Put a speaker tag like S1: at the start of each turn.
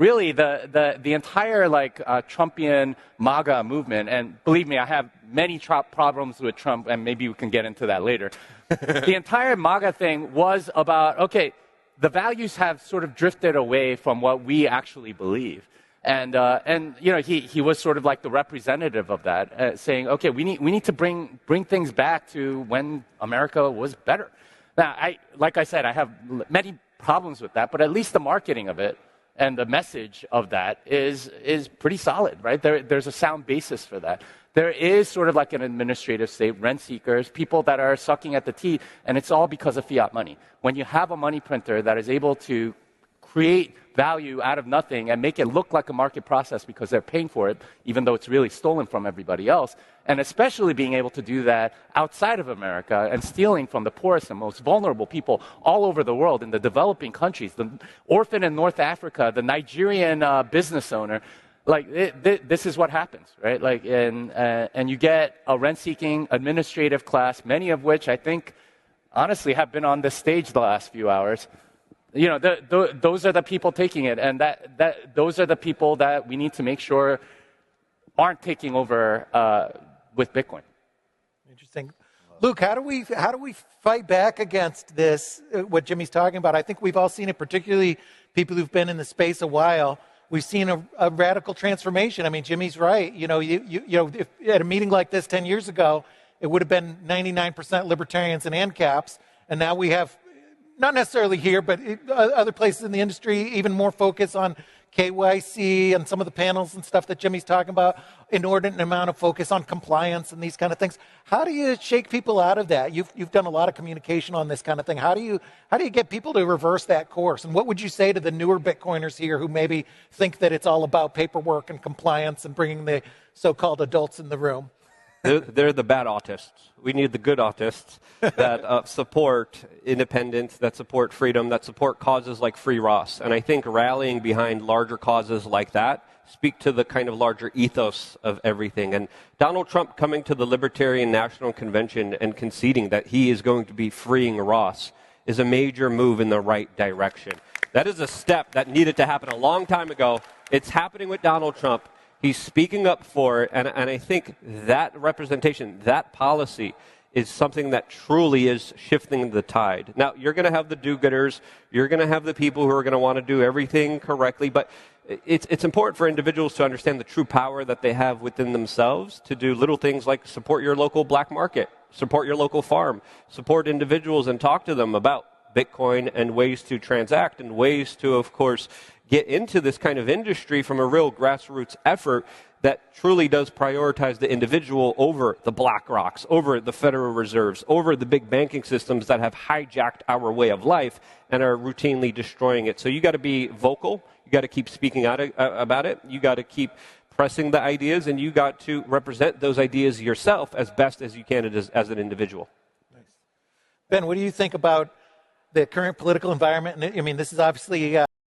S1: really the entire Trumpian MAGA movement, and believe me, I have many problems with Trump, and maybe we can get into that later. The entire MAGA thing was about, okay, the values have sort of drifted away from what we actually believe. And he was sort of like the representative of that, saying, okay, we need to bring things back to when America was better. Now, like I said, I have many problems with that, but at least the marketing of it and the message of that is pretty solid, right? There's a sound basis for that. There is sort of like an administrative state, rent seekers, people that are sucking at the teat, and it's all because of fiat money. When you have a money printer that is able to create value out of nothing and make it look like a market process because they're paying for it, even though it's really stolen from everybody else, and especially being able to do that outside of America and stealing from the poorest and most vulnerable people all over the world in the developing countries, the orphan in North Africa, the Nigerian business owner, this is what happens, right? And you get a rent-seeking administrative class, many of which I think, honestly, have been on this stage the last few hours. Those are the people taking it, and those are the people that we need to make sure aren't taking over with Bitcoin.
S2: Interesting. Luke, how do we fight back against this? What Jimmy's talking about, I think we've all seen it, particularly people who've been in the space a while. We've seen a radical transformation. I mean, Jimmy's right. If at a meeting like this 10 years ago, it would have been 99% libertarians and ANCAPs, and now we have, not necessarily here, but other places in the industry, even more focus on KYC and some of the panels and stuff that Jimmy's talking about, inordinate amount of focus on compliance and these kind of things. How do you shake people out of that? You've done a lot of communication on this kind of thing. How do you get people to reverse that course? And what would you say to the newer Bitcoiners here who maybe think that it's all about paperwork and compliance and bringing the so-called adults in the room?
S3: They're the bad autists. We need the good autists that support independence, that support freedom, that support causes like Free Ross. And I think rallying behind larger causes like that speak to the kind of larger ethos of everything. And Donald Trump coming to the Libertarian National Convention and conceding that he is going to be freeing Ross is a major move in the right direction. That is a step that needed to happen a long time ago. It's happening with Donald Trump. He's speaking up for it, and I think that representation, that policy, is something that truly is shifting the tide. Now, you're going to have the do-gooders. You're going to have the people who are going to want to do everything correctly, but it's important for individuals to understand the true power that they have within themselves to do little things like support your local black market, support your local farm, support individuals and talk to them about Bitcoin and ways to transact and ways to, of course, get into this kind of industry from a real grassroots effort that truly does prioritize the individual over the BlackRocks, over the Federal Reserves, over the big banking systems that have hijacked our way of life and are routinely destroying it. So you got to be vocal. You got to keep speaking out about it. You got to keep pressing the ideas, and you got to represent those ideas yourself as best as you can as an individual.
S2: Nice. Ben, what do you think about the current political environment? I mean, this is obviously